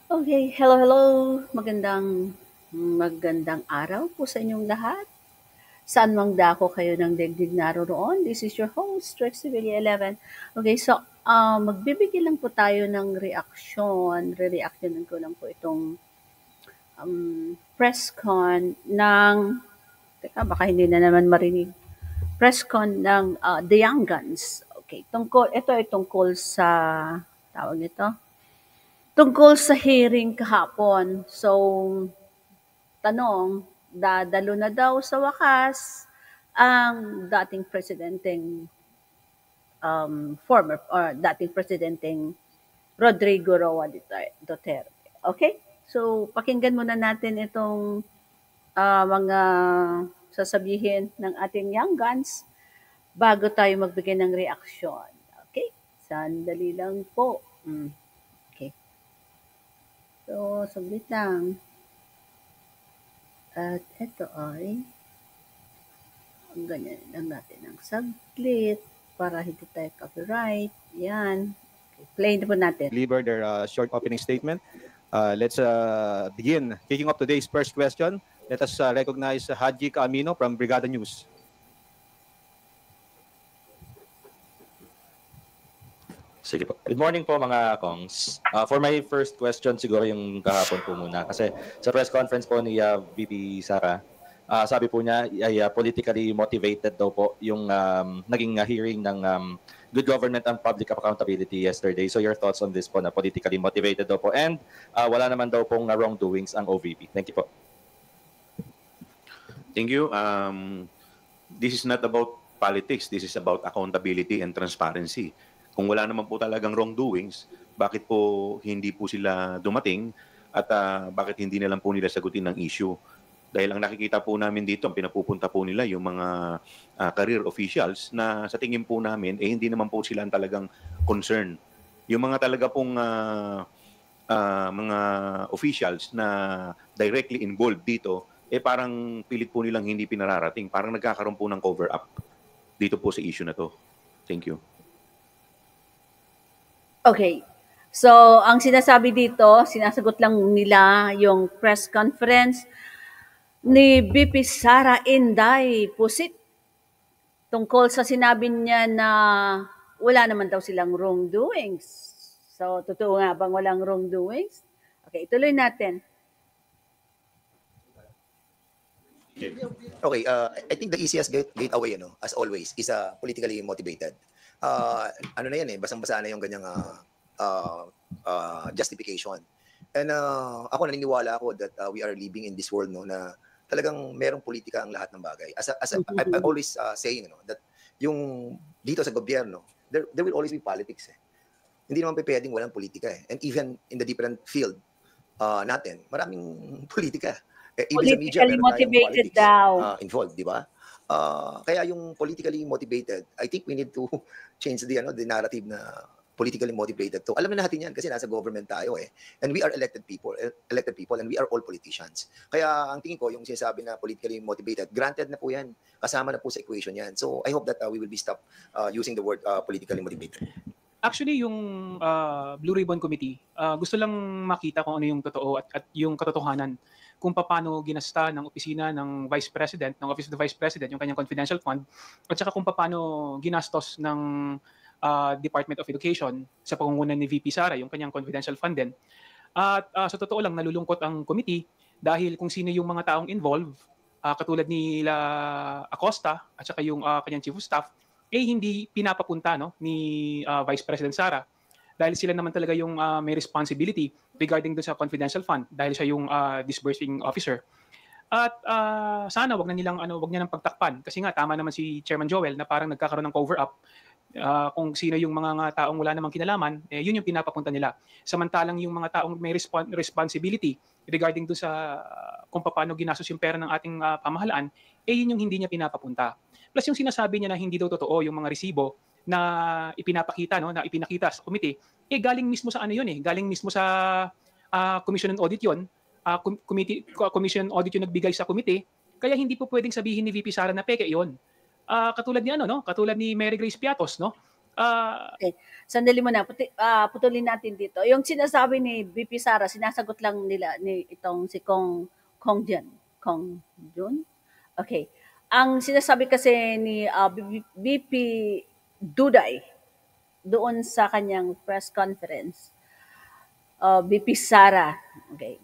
Okay, hello, hello. Magandang araw po sa inyong lahat. Saan mang dako kayo ng daigdig naroroon, this is your host, Rex Sevilla 11. Okay, so magbibigay lang po tayo ng reaksyon. Re-reactionan ko lang po itong press con ng, teka, baka hindi na naman marinig. Press con ng The Young Guns. Okay, ito ay tungkol sa, tawag nito, tungkol sa hearing kahapon. So, tanong, dadalo na daw sa wakas ang dating presidenteng former or dating presidenteng Rodrigo Roa Duterte. Okay? So, pakinggan muna natin itong mga sasabihin ng ating young guns bago tayo magbigay ng reaksyon. Okay? Sandali lang po. Okay. So, saglit lang. At ito ay ganyan lang natin ng saglit para hindi tayo copyright. Yan. Okay, play na po natin. Deliver their short opening statement. Let's begin. Kicking off today's first question, let us recognize Haji Camino from Brigada News. Sige po. Good morning po mga Kongs. For my first question siguro yung kahapon po muna kasi sa press conference po ni VP Sara, sabi po niya ay politically motivated daw po yung naging hearing ng Good Government and Public Accountability yesterday. So your thoughts on this po na politically motivated daw po and wala naman daw pong wrongdoings ang OVP. Thank you po. Thank you. This is not about politics. This is about accountability and transparency. Kung wala naman po talagang wrongdoings, bakit po hindi po sila dumating at bakit hindi na lang po nila sagutin ng issue? Dahil ang nakikita po namin dito, ang pinapupunta po nila yung mga career officials na sa tingin po namin, hindi naman po sila ang talagang concern. Yung mga talaga pong mga officials na directly involved dito, parang pilit po nilang hindi pinararating. Parang nagkakaroon po ng cover-up dito po sa issue na to. Thank you. Okay. So, ang sinasabi dito, sinasagot lang nila yung press conference ni VP Sara Inday Pusit tungkol sa sinabi niya na wala naman daw silang wrongdoings. So, totoo nga bang walang wrongdoings? Okay, ituloy natin. Okay, I think the easiest gateway, as always, is politically motivated. Ano na yan basang-basa na yung ganyang justification. And ako naniniwala ako that we are living in this world na talagang merong politika ang lahat ng bagay. As I'm always saying that yung dito sa gobyerno, there will always be politics. Hindi naman pwedeng walang politika. And even in the different field natin, maraming politika. Even sa media, meron motivated daw. Involved, di ba? Kaya yung politically motivated, I think we need to change the narrative na politically motivated to. Alam na natin yan kasi nasa government tayo And we are elected people and we are all politicians. Kaya ang tingin ko, yung sinasabi na politically motivated, granted na po yan. Kasama na po sa equation yan. So I hope that we will be stopped using the word politically motivated. Actually, yung Blue Ribbon Committee, gusto lang makita kung ano yung totoo at yung katotohanan kung paano ginasta ng opisina ng Vice President, ng Office of the Vice President, yung kanyang confidential fund, at saka kung paano ginastos ng Department of Education sa pangunguna ni VP Sara, yung kanyang confidential fund din. At sa totoo lang, nalulungkot ang committee dahil kung sino yung mga taong involved, katulad nila Acosta at saka yung kanyang Chief of Staff, hindi pinapapunta ni Vice President Sara. Dahil sila naman talaga yung may responsibility regarding dun sa confidential fund dahil siya yung disbursing officer. At sana wag niya nang pagtakpan kasi nga tama naman si Chairman Joel na parang nagkakaroon ng cover up kung sino yung mga taong wala namang kinalaman, yun yung pinapapunta nila. Samantalang yung mga taong may responsibility regarding dun sa kung paano ginastos yung pera ng ating pamahalaan, yun yung hindi niya pinapapunta. Plus yung sinasabi niya na hindi daw totoo yung mga resibo na ipinakita sa committee, galing mismo sa galing mismo sa Commission on Audit yun, Commission on Audit yung nagbigay sa committee, kaya hindi po pwedeng sabihin ni VP Sara na peke yun. Katulad ni Mary Grace Piatos, Sandali muna, putulin natin dito. Yung sinasabi ni VP Sara, sinasagot lang nila ni itong si Kong Jun. Okay. Ang sinasabi kasi ni VP Duday doon sa kanyang press conference, VP Sara, okay,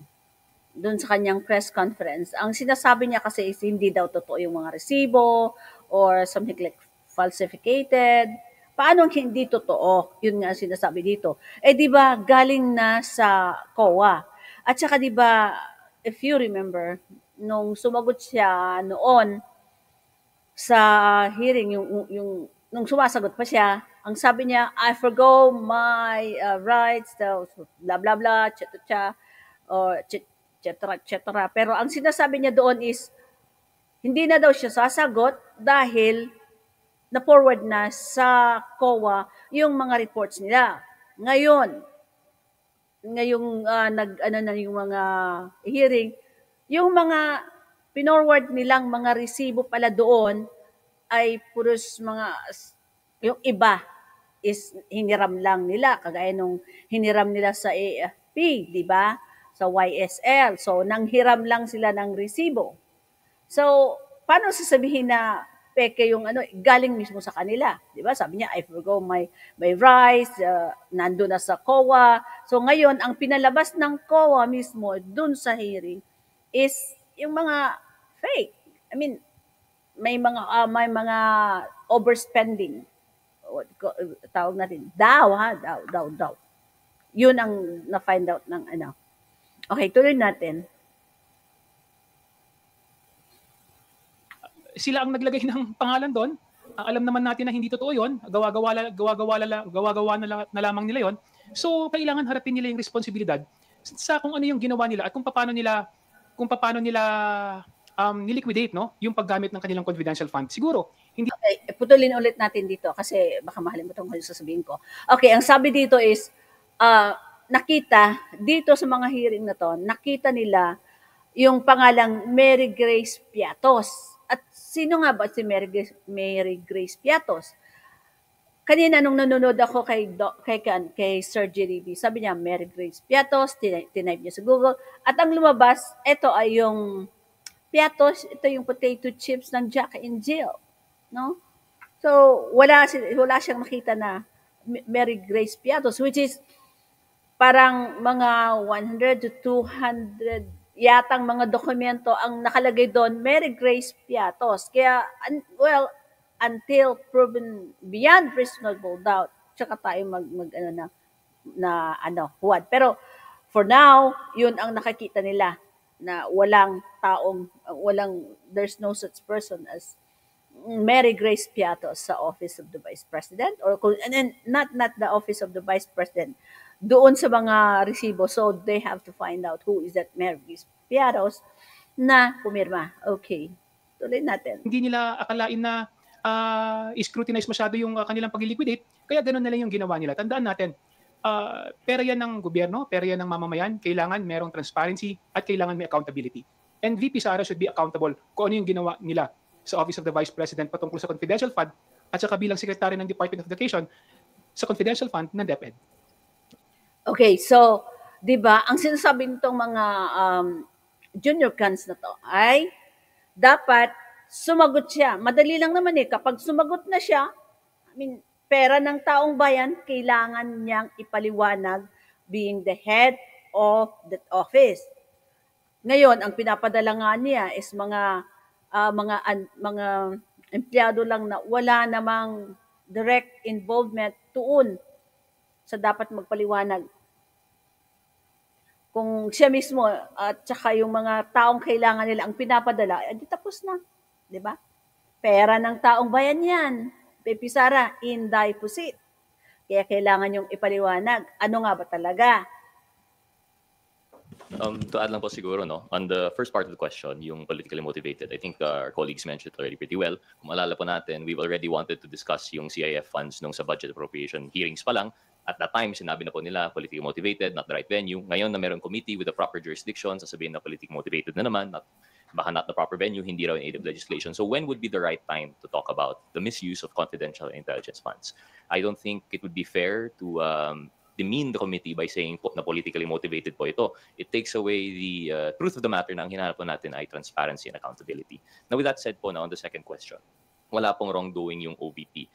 doon sa kanyang press conference, ang sinasabi niya kasi is hindi daw totoo yung mga resibo or something like falsificated. Paano hindi totoo? Yun nga sinasabi dito. Di ba galing na sa COA? At saka di ba, if you remember, nung sumagot siya noon sa hearing, yung nung sumasagot pa siya, ang sabi niya, I forgo my rights, blah blah blah, etc. or etc. Pero ang sinasabi niya doon is, hindi na daw siya sasagot dahil na-forward na sa COA yung mga reports nila. Ngayong yung mga hearing, yung mga pinorward nilang mga resibo pala doon ay puros yung iba is hiniram lang nila, kagaya nung hiniram nila sa AFP, di ba? Sa YSL. So, nanghiram lang sila ng resibo. So, paano sasabihin na peke yung galing mismo sa kanila, 'di ba? Sabi niya, I forgo my rights, nando na sa COA. So ngayon ang pinalabas ng COA mismo dun sa hearing is yung mga fake. I mean, may mga overspending. Tawag natin, daw. Yun ang na-find out ng Okay, tuloy natin. Sila ang naglagay ng pangalan doon. Alam naman natin na hindi totoo 'yon. Gawa-gawa na lamang nila 'yon. So kailangan harapin nila yung responsibilidad sa kung ano yung ginawa nila at kung paano nila niliquidate, no, yung paggamit ng kanilang confidential fund. Siguro hindi. Okay, putulin ulit natin dito kasi baka mahalimutan ko yung sasabihin ko. Okay, ang sabi dito is nakita dito sa mga hearing na to, nakita nila yung pangalang Mary Grace Piatos. At sino nga ba si Mary Grace Piatos? Kanina nung nanonood ako kay Sir Jeriby, sabi niya Mary Grace Piatos, tinype niya sa Google, at ang lumabas, ito ay yung Piatos, ito yung potato chips ng Jack and Jill, no? So wala siyang makita na Mary Grace Piatos, which is parang mga 100 to 200 yatang mga dokumento ang nakalagay doon, Mary Grace Piatos. Kaya, until proven beyond reasonable doubt, tsaka tayo huwad. Pero, for now, yun ang nakikita nila, na there's no such person as Mary Grace Piatos sa Office of the Vice President, and then not the Office of the Vice President, doon sa mga resibo. So, they have to find out who is that Mary Grace Piatos na pumirma. Okay. Tuloy natin. Hindi nila akalain na scrutinize masyado yung kanilang pag-liquidate, kaya ganoon na lang yung ginawa nila. Tandaan natin, pera yan ng gobyerno, pera yan ng mamamayan, kailangan merong transparency at kailangan may accountability. And VP Sara should be accountable kung ano yung ginawa nila sa Office of the Vice President patungkol sa confidential fund at saka bilang Secretary ng Department of Education sa confidential fund ng DepEd. Okay, so, di ba, ang sinasabi nitong mga junior cans na to ay dapat sumagot siya. Madali lang naman kapag sumagot na siya, pera ng taong bayan, kailangan niyang ipaliwanag being the head of that office. Ngayon, ang pinapadala nga niya is mga empleyado lang na wala namang direct involvement tuon sa dapat magpaliwanag. Kung siya mismo at saka yung mga taong kailangan nila ang pinapadala, di tapos na. Di ba? Pera ng taong bayan yan. VP Sara, in deposit. Kaya kailangan yung ipaliwanag. Ano nga ba talaga? To add lang po siguro, no, on the first part of the question, yung politically motivated, I think our colleagues mentioned it already pretty well. Kung maalala po natin, we've already wanted to discuss yung CIF funds nung sa budget appropriation hearings pa lang. At that time, sinabi na po nila, politically motivated, not the right venue. Ngayon na mayroong committee with the proper jurisdiction, sasabihin na politically motivated na naman, not baka not the proper venue, hindi raw in aid of legislation. So when would be the right time to talk about the misuse of confidential intelligence funds? I don't think it would be fair to demean the committee by saying po na politically motivated po ito. It takes away the truth of the matter na ang hinahanap po natin ay transparency and accountability. Now with that said po, now on the second question, wala pong wrongdoing yung OVP.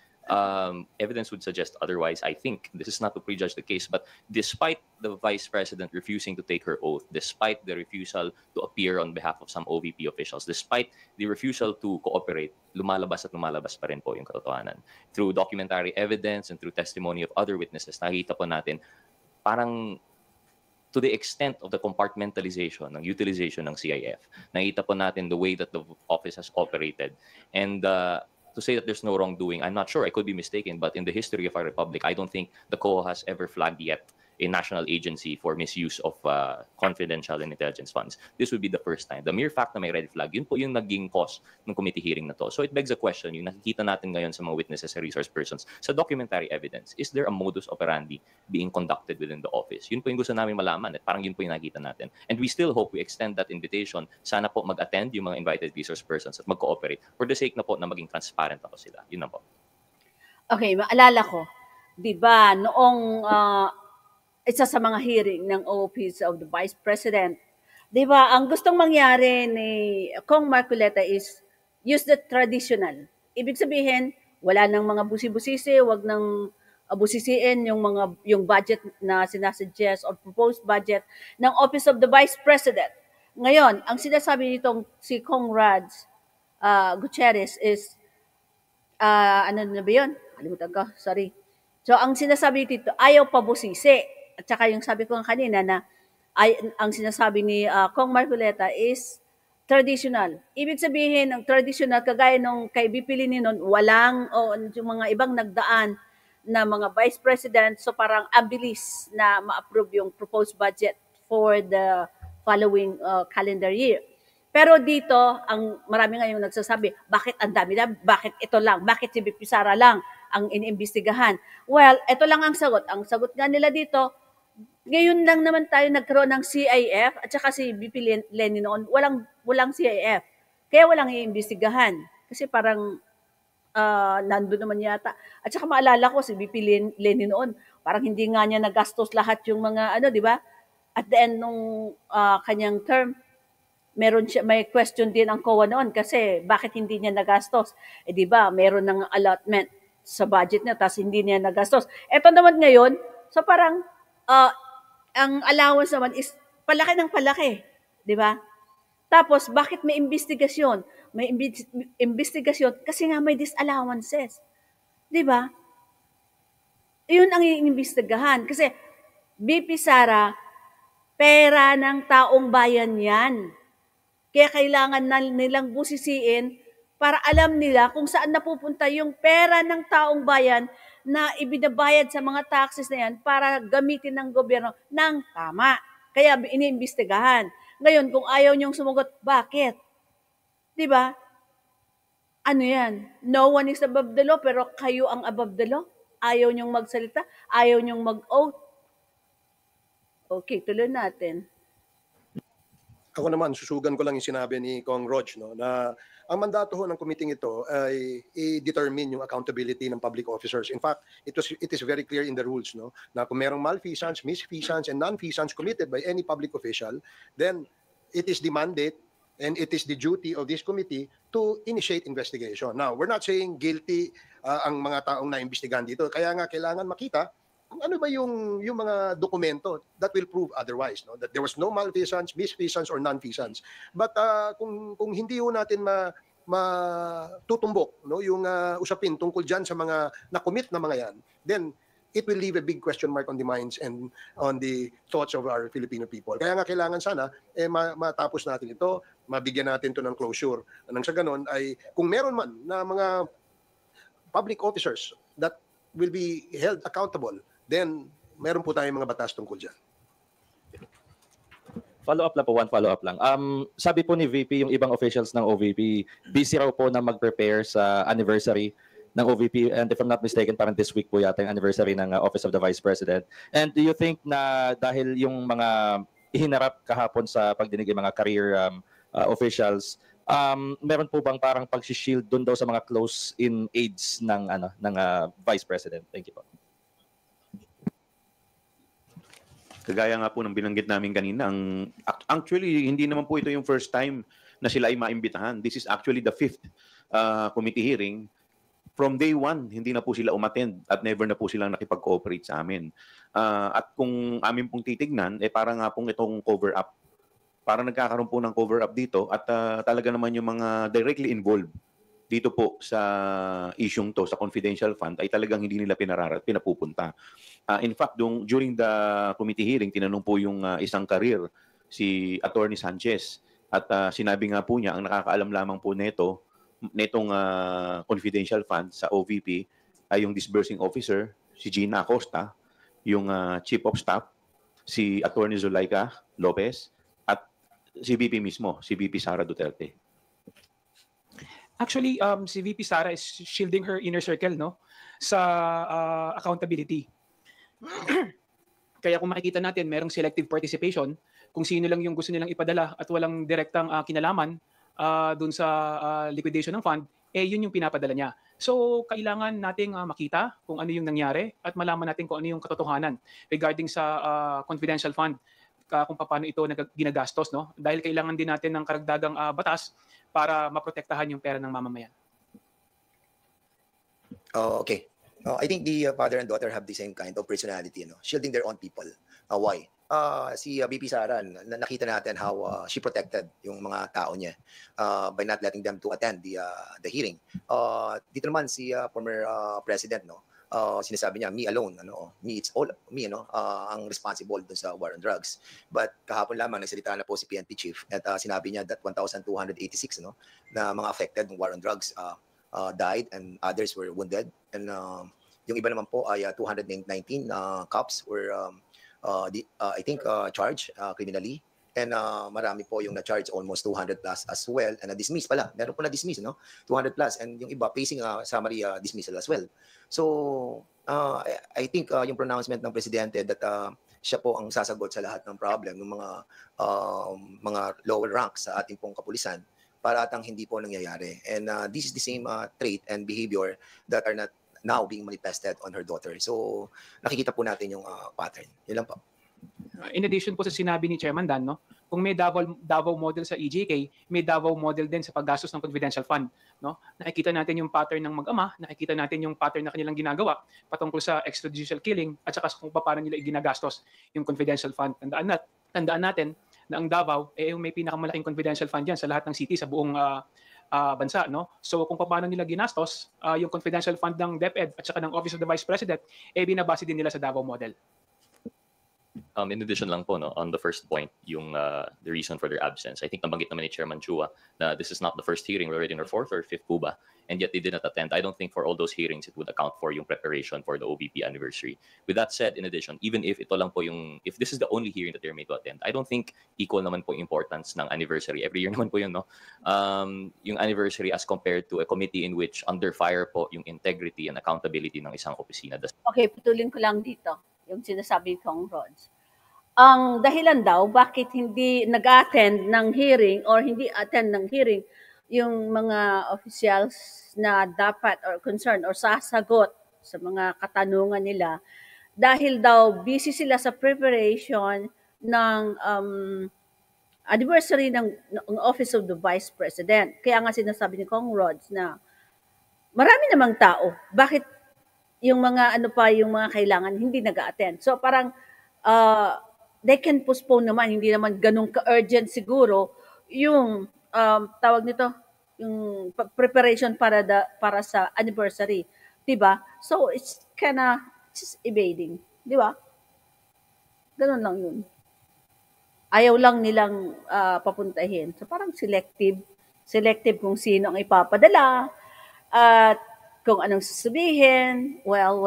Evidence would suggest otherwise. I think this is not to prejudge the case, but despite the vice president refusing to take her oath, despite the refusal to appear on behalf of some OVP officials, despite the refusal to cooperate, lumalabas at lumalabas pa rin po yung katotohanan. Through documentary evidence and through testimony of other witnesses, nakita po natin parang to the extent of the compartmentalization ng utilization ng CIF, nakita po natin the way that the office has operated. And to say that there's no wrongdoing, I'm not sure. I could be mistaken, but in the history of our republic, I don't think the COA has ever flagged yet a national agency for misuse of confidential and intelligence funds. This would be the first time. The mere fact na may red flag, yun po yung naging cause ng committee hearing na to. So it begs a question, yung nakikita natin ngayon sa mga witnesses and resource persons, sa documentary evidence, is there a modus operandi being conducted within the office? Yun po yung gusto namin malaman. At parang yun po yung nakikita natin. And we still hope we extend that invitation. Sana po mag-attend yung mga invited resource persons at mag-cooperate for the sake na po na maging transparent ako sila. Yun na po. Okay, maalala ko, di ba, noong isa sa mga hearing ng Office of the Vice President, di ba, ang gustong mangyari ni Kong Marcoleta is use the traditional. Ibig sabihin, wala nang mga busi-busisi, wag nang busisiin yung budget na sinasuggest or proposed budget ng Office of the Vice President. Ngayon, ang sinasabi nitong si Kong Rads Gutierrez is ano na ba yun? Kalimutan ko, sorry. So, ang sinasabi dito, ayaw pa busisi. At saka yung sabi ko kanina na ang sinasabi ni Kong Marcoleta is traditional. Ibig sabihin, ang traditional, kagaya nung kay VP Lininon, walang yung mga ibang nagdaan na mga vice president, so parang abilis na ma-approve yung proposed budget for the following calendar year. Pero dito, ang marami ngayong nagsasabi, bakit ang dami na, bakit ito lang, bakit si VP Sara lang ang iniimbestigahan? Well, ito lang ang sagot. Ang sagot nga nila dito, ngayon lang naman tayo nagkaroon ng CIF at saka si VP Lenny noon, walang CIF. Kaya walang iimbestigahan. Kasi parang nandun naman yata. At saka maalala ko si VP Lenny noon, parang hindi nga niya nagastos lahat yung mga di ba? At the end nung kanyang term, may question din ang COA noon kasi bakit hindi niya nagastos? Di ba, meron ng allotment sa budget niya tapos hindi niya nagastos. Ito naman ngayon, so parang ang allowance naman is palaki ng palaki, di ba? Tapos, bakit may investigasyon? May investigasyon kasi nga may disallowances. Di ba? Yun ang iimbestigahan. Kasi, VP Sara, pera ng taong bayan yan. Kaya kailangan nilang busisiin para alam nila kung saan napupunta yung pera ng taong bayan na ibinabayad sa mga taxes na yan para gamitin ng gobyerno ng tama. Kaya iniimbestigahan. Ngayon, kung ayaw niyong sumagot, bakit? Di ba? Ano yan? No one is above the law, pero kayo ang above the law? Ayaw niyong magsalita? Ayaw niyong mag-oath? Okay, tuloy natin. Ako naman, susugan ko lang yung sinabi ni Kong Rog, no, na ang mandato ho ng committee ito ay i-determine yung accountability ng public officers. In fact, it is very clear in the rules, no, na kung merong malfeasance, misfeasance, and non-feasance committed by any public official, then it is the mandate and it is the duty of this committee to initiate investigation. Now, we're not saying guilty ang mga taong naimbestigahan dito. Kaya nga kailangan makita kung ano ba yung mga dokumento that will prove otherwise, no? That there was no malfeasance, misfeasance, or non-feasance. But kung hindi ho natin matutumbok, no, yung usapin tungkol dyan sa mga na-commit na mga yan, then it will leave a big question mark on the minds and on the thoughts of our Filipino people. Kaya nga kailangan sana matapos natin ito, mabigyan natin ito ng closure. Nang sa ganon ay kung meron man na mga public officers that will be held accountable, then meron po tayong mga batas tungkol dyan. Follow-up lang po, one follow-up lang. Sabi po ni VP, yung ibang officials ng OVP, busy raw po na mag-prepare sa anniversary ng OVP. And if I'm not mistaken, parang this week po yata yung anniversary ng Office of the Vice President. And do you think na dahil yung mga ihinarap kahapon sa pagdinig yung mga career officials. Meron po bang parang pag-shield doon daw sa mga close-in aides ng Vice President? Thank you po. Kagaya nga po ng binanggit namin kanina, actually, hindi naman po ito yung first time na sila ay maimbitahan. This is actually the 5th committee hearing. From day 1, hindi na po sila umattend at never na po silang nakipag-cooperate sa amin. At kung amin pong titignan, parang nga pong itong cover-up. Parang nagkakaroon po ng cover-up dito at talaga naman yung mga directly involved dito po sa isyung to, sa confidential fund, ay talagang hindi nila pinapupunta. In fact, during the committee hearing, tinanong po yung isang karir, si Attorney Sanchez, at sinabi nga po niya, ang nakakaalam lamang po netong confidential fund sa OVP ay yung disbursing officer, si Gina Acosta, yung chief of staff, si Attorney Zulaika Lopez, at si VP mismo, si VP Sara Duterte. Actually, si VP Sara is shielding her inner circle, no, sa accountability. Kaya kung makikita natin, merong selective participation, kung sino lang yung gusto nilang ipadala at walang direktang kinalaman dun sa liquidation ng fund, yun yung pinapadala niya. So, kailangan nating makita kung ano yung nangyari at malaman natin kung ano yung katotohanan regarding sa confidential fund, kung paano ito ginagastos, no? Dahil kailangan din natin ng karagdagang batas para maprotektahan yung pera ng mamamayan. Okay. I think the father and daughter have the same kind of personality, shielding their own people. Why? Si VP Sara, nakita natin how she protected yung mga tao niya by not letting them to attend the hearing. Dito naman si former president, sinasabi niya, me alone, it's all me, ang responsible dun sa war on drugs. But kahapon lamang nagsalita na po si PNP chief at sinabi niya that 1,286 na mga affected ng war on drugs died and others were wounded, and yung iba naman po ay 219 cops were I think charged criminally, and marami po yung na-charge, almost 200 plus as well, and na-dismiss pala, meron po na-dismiss, 200 plus, and yung iba facing summary dismissal as well. So I think yung pronouncement ng presidente that siya po ang sasagot sa lahat ng problem ng mga lower ranks sa ating pong kapulisan, para atang hindi po nangyayari. And this is the same trait and behavior that are not now being manifested on her daughter. So nakikita po natin yung pattern. Yun lang po. In addition po sa sinabi ni Chairman Dan, kung may Davao model sa EJK, may Davao model din sa paggastos ng confidential fund. Nakikita natin yung pattern ng mag-ama, nakikita natin yung pattern na kanilang ginagawa patungkol sa extrajudicial killing at saka kung paano nila ginagastos yung confidential fund. Tandaan natin na ang Davao yung may pinakamalaking confidential fund yan sa lahat ng city sa buong bansa, So kung paano nila ginastos yung confidential fund ng DepEd at saka ng Office of the Vice President, binabase din nila sa Davao model. In addition lang po, on the first point, yung the reason for their absence, I think nabanggit naman ni Chairman Chua na this is not the first hearing, we're already in our 4th or 5th po ba, and yet they did not attend. I don't think for all those hearings it would account for yung preparation for the OVP anniversary. With that said, in addition, even if ito lang po if this is the only hearing that they're made to attend, I don't think equal naman po importance ng anniversary. Every year naman po yun, yung anniversary as compared to a committee in which under fire po yung integrity and accountability ng isang opisina. Okay, putulin ko lang dito yung sinasabi kong Rods. Ang dahilan daw bakit hindi nag-attend ng hearing or hindi attend ng hearing yung mga officials na dapat or concerned or sasagot sa mga katanungan nila, dahil daw busy sila sa preparation ng anniversary ng Office of the Vice President. Kaya nga sinasabi ni Kong Rods na marami namang tao, bakit yung mga yung mga kailangan hindi nag-attend. So parang they can postpone naman, hindi naman ganun ka-urgent siguro yung tawag nito, yung preparation para sa anniversary, 'di ba? So it's kinda just evading, 'di ba? Ganun lang yun. Ayaw lang nilang papuntahin. So parang selective kung sino ang ipapadala at kung anong sasabihin. Well,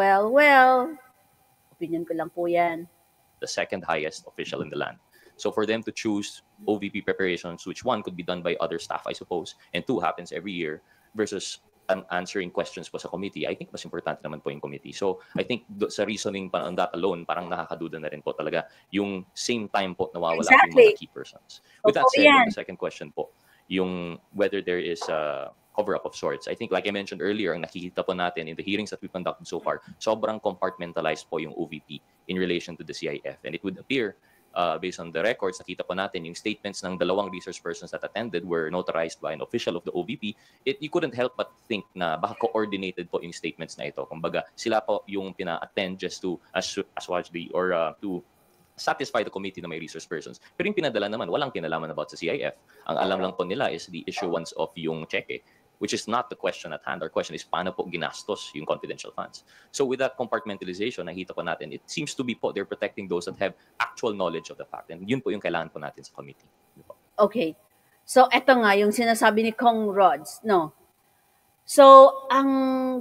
opinion ko lang po yan. The second highest official in the land. So for them to choose OVP preparations, which one could be done by other staff, I suppose, and 2 happens every year, versus answering questions po sa committee, I think mas importante naman po yung committee. So I think sa reasoning pa on that alone, parang nakakaduda na rin po talaga yung same time po nawawala yung mga key persons. With that said, the second question po, yung whether there is a cover-up of sorts. I think, like I mentioned earlier, ang nakikita po natin in the hearings that we've conducted so far, sobrang compartmentalized po yung OVP in relation to the CIF. And it would appear, based on the records, nakita po natin yung statements ng dalawang resource persons that attended were notarized by an official of the OVP. You couldn't help but think na baka coordinated po yung statements na ito. Kumbaga, sila po yung pina-attend just to assuage the or to satisfy the committee na may resource persons. Pero yung pinadala naman, walang kinalaman about sa CIF. Ang alam lang po nila is the issuance of yung cheque, which is not the question at hand. Our question is, paano po ginastos yung confidential funds? So with that compartmentalization, nakita po natin, it seems to be po, they're protecting those that have actual knowledge of the fact. And yun po yung kailangan po natin sa committee. Okay. So, eto nga, yung sinasabi ni Kong Rods, no? So, ang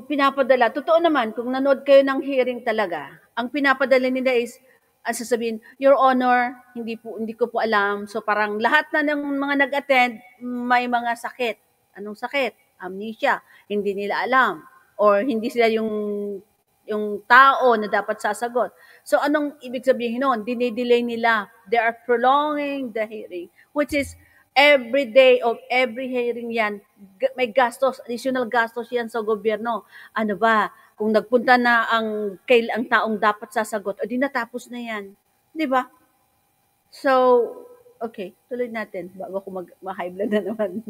pinapadala, totoo naman, kung nanood kayo ng hearing talaga, ang pinapadala nila is, ang sasabihin, Your Honor, hindi ko po alam. So, parang lahat na ng mga nag-attend, may mga sakit. Anong sakit? Amnesia. Hindi nila alam. Or hindi sila yung tao na dapat sasagot. So, anong ibig sabihin nun? Dinidelay nila. They are prolonging the hearing, which is every day of every hearing yan, may gastos, additional gastos yan sa gobyerno. Ano ba? Kung nagpunta na ang taong dapat sasagot, o di natapos na yan. Di ba? So, okay, tuloy natin bago ako ma-high blood na naman.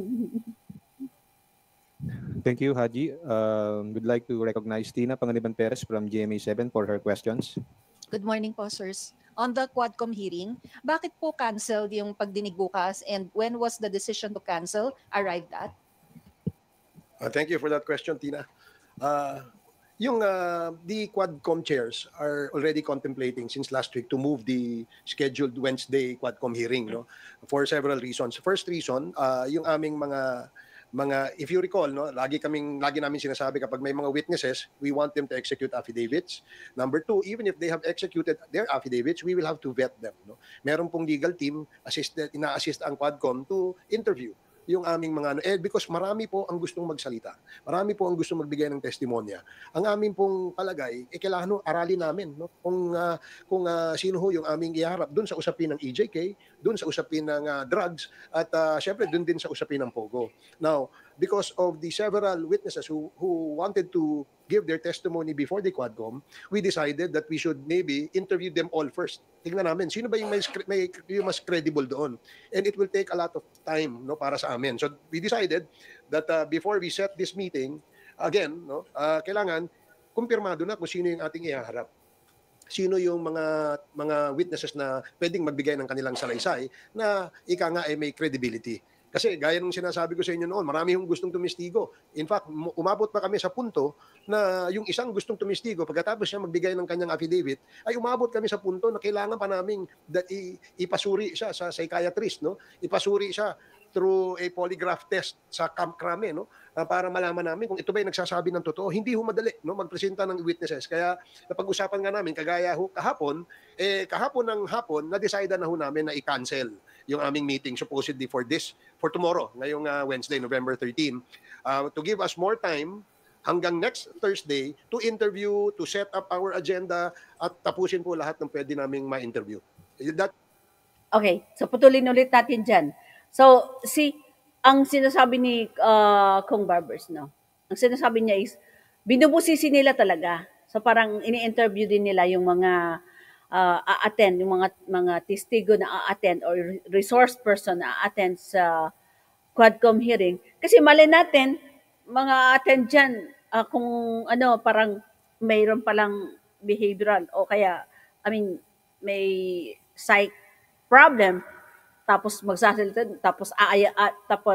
Thank you, Haji. Would like to recognize Tina Panganiban Perez from GMA7 for her questions. Good morning po, sirs. On the Quadcom hearing, bakit po canceled yung pagdinig bukas and when was the decision to cancel arrived at? Thank you for that question, Tina. The Quadcom chairs are already contemplating since last week to move the scheduled Wednesday Quadcom hearing, no, for several reasons. First reason, yung aming mga if you recall, no, lagi namin sinasabi kapag may mga witnesses, we want them to execute affidavits. Number two, even if they have executed their affidavits, we will have to vet them, no. Meron pong legal team ina-assist ang Quadcom to interview yung aming mga because marami po ang gustong magsalita. Marami po ang gustong magbigay ng testimonya. Ang aming pong palagay, kailangan aralin namin, no, kung sino ho yung aming iharap doon sa usapin ng EJK, doon sa usapin ng drugs, at syempre doon din sa usapin ng Pogo. Now, because of the several witnesses who wanted to give their testimony before the Quadcom, we decided that we should maybe interview them all first. Tingnan namin, sino ba yung mas credible doon? And it will take a lot of time, no, para sa amin. So we decided that before we set this meeting, again, no, kailangan kumpirmado na kung sino yung ating ihaharap. Sino yung mga witnesses na pwedeng magbigay ng kanilang salaysay na ika nga ay may credibility. Kasi gaya ng sinasabi ko sa inyo noon, marami yung gustong tumistigo. In fact, umabot pa kami sa punto na yung isang gustong tumistigo, pagkatapos siya magbigay ng kanyang affidavit, ay umabot kami sa punto na kailangan pa namin ipasuri siya sa psychiatrist, no? Ipasuri siya through a polygraph test sa Camp Crame, no? Para malaman namin kung ito ba yung nagsasabi ng totoo. Hindi ho madali, no, magpresenta ng witnesses. Kaya napag-usapan nga namin, kagaya ho kahapon ng hapon, na-decide na ho namin na i-cancel yung aming meeting supposedly for tomorrow, ngayong Wednesday, November 13, to give us more time hanggang next Thursday to interview, to set up our agenda, at tapusin po lahat ng pwede naming ma-interview. Okay, so putulin ulit natin dyan. So, ang sinasabi ni Kong Barbers, no? Ang sinasabi niya is, binubusisi nila talaga. So, parang ini-interview din nila yung mga a-attend, yung mga testigo na a-attend or resource person na a-attend sa Quadcom hearing. Kasi mali natin, mga attend dyan, kung parang mayroon palang behavioral o kaya, may psych problem, tapos magsasalita, tapos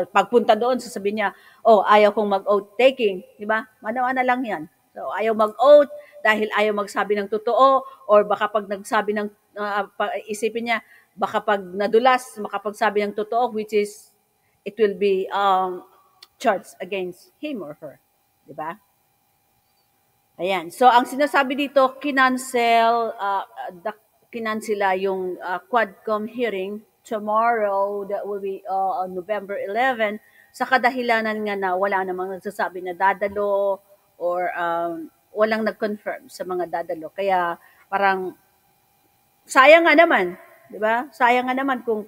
pagpunta doon, sasabihin niya, ayaw kong mag-oath taking, di ba? Manawa na lang yan. So, ayaw mag-oath dahil ayaw magsabi ng totoo, or baka pag nagsabi ng, isipin niya, baka pag nadulas, makapagsabi ng totoo, which is, it will be charged against him or her. Di ba? Ayan. So, ang sinasabi dito, kinansela yung Quadcom hearing tomorrow, that will be on November 11, sa kadahilanan nga na wala namang nagsasabi na dadalo or walang nag-confirm sa mga dadalo. Kaya parang sayang nga naman, di ba? Sayang nga naman kung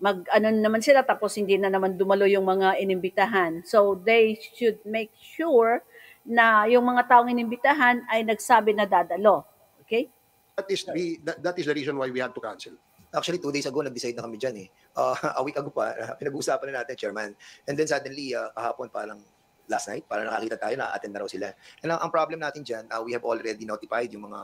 mag-ano naman sila tapos hindi na naman dumalo yung mga inimbitahan. So they should make sure na yung mga taong inimbitahan ay nagsabi na dadalo. Okay? That is the reason why we had to cancel. Actually, 2 days ago, nag-decide na kami dyan eh. A week ago pa, pinag-uusapan na natin, Chairman. And then suddenly, kahapon parang last night, parang nakakita tayo na attend na raw sila. And ang problem natin dyan, we have already notified yung mga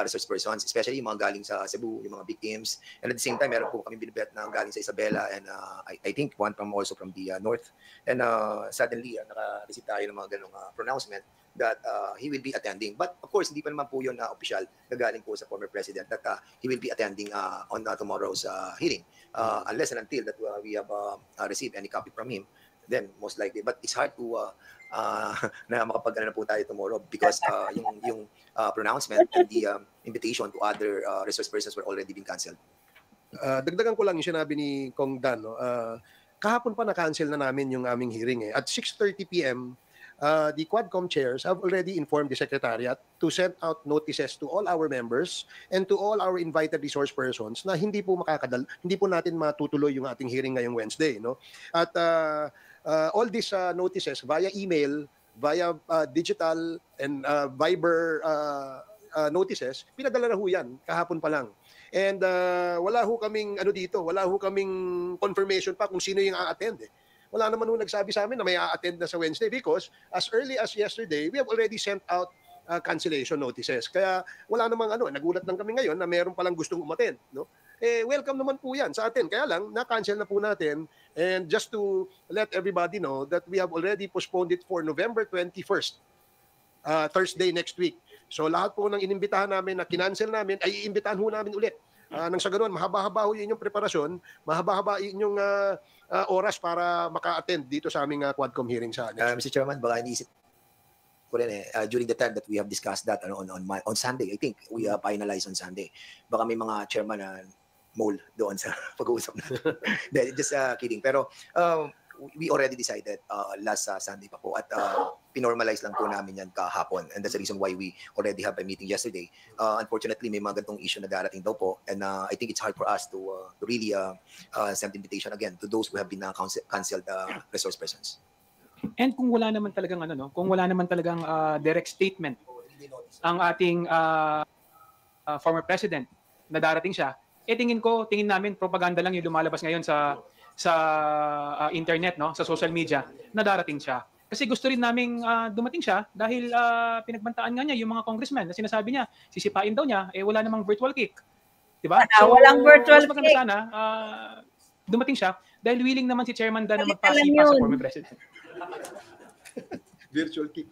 resource persons, especially yung mga galing sa Cebu, yung mga big teams. And at the same time, meron po kami binibet na galing sa Isabela and I think one also from the north. And suddenly, naka-receive tayo ng mga ganong pronouncement that he will be attending. But of course, hindi pa naman po yun official na galing po sa former president that he will be attending on tomorrow's hearing. Unless and until that we have received any copy from him, then most likely. But it's hard to na makapag-ano na po tayo tomorrow because yung pronouncement and the invitation to other resource persons were already been cancelled. Dagdagan ko lang yung sinabi ni Kong Dan. No? Kahapon pa na-cancel na namin yung aming hearing. At 6:30 p.m., the Quadcom chairs have already informed the Secretariat to send out notices to all our members and to all our invited resource persons na hindi po natin matutuloy yung ating hearing ngayong Wednesday. No? At all these notices via email, via digital and Viber notices, pinadala na ho yan kahapon pa lang. And wala ho kaming confirmation pa kung sino yung a-attend eh. Wala naman nung nagsabi sa amin na may a-attend na sa Wednesday because as early as yesterday, we have already sent out cancellation notices. Kaya wala namang nagulat lang kami ngayon na meron palang gustong umattend, no? Welcome naman po yan sa atin. Kaya lang, na-cancel na po natin. And just to let everybody know that we have already postponed it for November 21st, Thursday next week. So lahat po ng inimbitahan namin na kinancel namin, ay iimbitahan ho namin ulit. Nang sa ganun, mahaba-haba ho yun yung preparasyon, mahaba-haba yun yung oras para maka-attend dito sa aming Quadcom hearing sa Mr. Chairman, baka iniisip ko rin during the time that we have discussed that on Sunday, I think we finalized on Sunday. Baka may mga chairman na mole doon sa pag-uusap natin. Just kidding. Pero we already decided last Sunday pa po at pinormalize lang po namin yan kahapon and that's the reason why we already have a meeting yesterday. Unfortunately, may mga gantong issue na darating daw po and I think it's hard for us to really send invitation again to those who have been canceled resource persons. And kung wala naman talagang direct statement ang ating former president na darating siya, tingin namin propaganda lang yung lumalabas ngayon sa internet, no, sa social media na darating siya. Kasi gusto rin naming dumating siya dahil pinagbantaan nga niya yung mga congressman na sinasabi niya sisipain daw niya wala namang virtual kick. 'Di ba? So walang virtual mas maganda kick. sana dumating siya dahil willing naman si Chairman Dan na magpasipa sa former president. Virtual kick.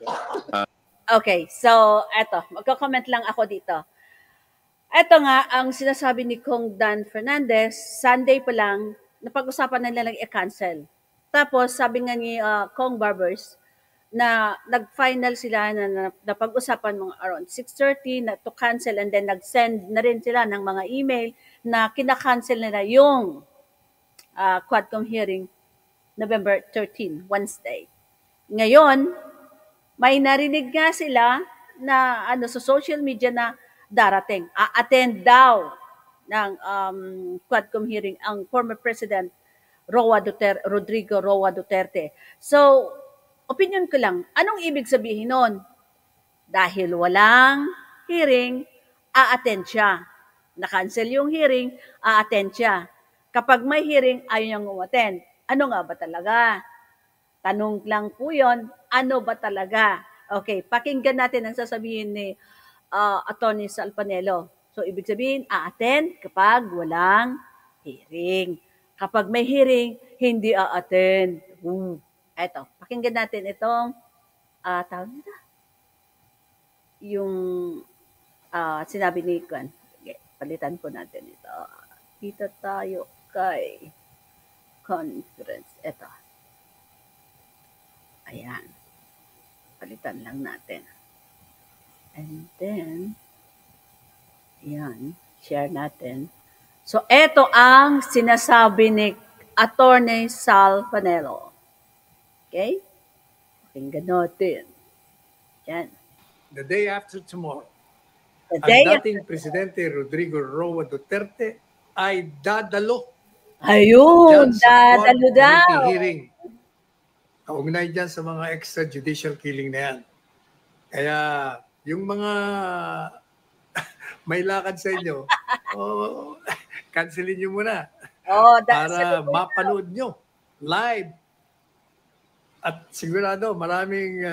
Okay, so eto, magko-comment lang ako dito. Eto nga, ang sinasabi ni Kong Dan Fernandez, Sunday pa lang, napag-usapan na nila i-cancel. Tapos, sabi nga ni Kong Barbers, na nag-final sila na napag-usapan mga around 6:30 na to cancel and then nag-send na rin sila ng mga email na kinakancel nila yung Quadcom hearing November 13, Wednesday. Ngayon, may narinig nga sila na sa social media na darating. A-attend daw ng Quadcom hearing ang former President Rodrigo Roa Duterte. So, opinion ko lang, anong ibig sabihin nun? Dahil walang hearing, a-attend siya. Na-cancel yung hearing, a-attend siya. Kapag may hearing, ayaw niyang umattend. Ano nga ba talaga? Tanong lang po yun, ano ba talaga? Okay, pakinggan natin ang sasabihin ni Atty. Salpanelo. So, ibig sabihin, a-attend kapag walang hearing. Kapag may hearing, hindi a-attend. Eto, pakinggan natin itong tawag nila. Yung sinabi ni Kwan. Okay, palitan po natin ito. Dito tayo kay conference. Eto. Ayan. Palitan lang natin. And then, yan, share natin. So, eto ang sinasabi ni Atty. Salpanelo. Okay? Pakinggan natin. Yan. The day after tomorrow, The day ang dating Presidente Rodrigo Roa Duterte ay dadalo Ayun, Dyan sa Quad dadalo daw. Committee hearing. Kaugnay dyan sa mga extrajudicial killing na yan. Kaya yung mga may lakad sa inyo, cancelin nyo muna Oh, para mapanood nyo live. At sigurado maraming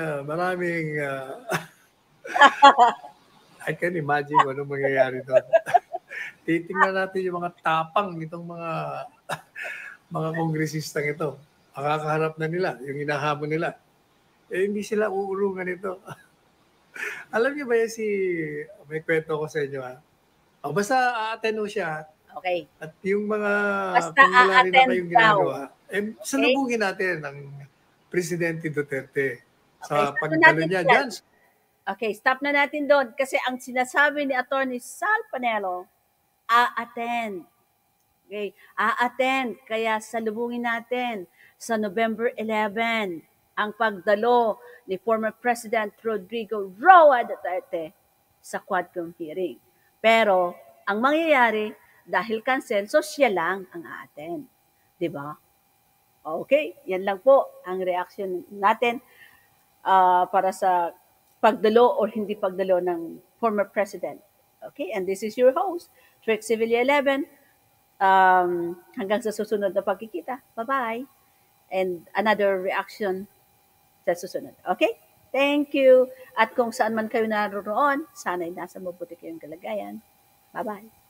I can imagine kung anong mangyayari doon. Titingnan natin yung mga tapang nitong mga kongresistang ito. Makakaharap na nila, yung hinahamon nila. Hindi sila uurungan ito. Alam niyo ba yan may kwento ko sa inyo ha? Basta a-attend ho siya. Okay. At yung mga Basta kung wala rin na a-attend kayong daw. ginagawa, salubungin natin ang Presidente Duterte sa stop pagdalo natin niya dyan. dyan. Okay, stop na natin doon kasi ang sinasabi ni Attorney Sal Panelo, a-attend. Okay, a-attend. Kaya salubungin natin sa November 11 ang pagdalo ni former President Rodrigo Roa Duterte sa Quadcom hearing. Pero ang mangyayari, dahil cancel, so siya lang ang a-attend. Diba? Okay, yan lang po ang reaction natin para sa pagdalo or hindi pagdalo ng former president. Okay, and this is your host, Trix Sevilla 11. Hanggang sa susunod na pagkikita. Bye-bye. And another reaction sa susunod. Okay? Thank you. At kung saan man kayo naroon, sana'y nasa mabuti kayong kalagayan. Bye-bye.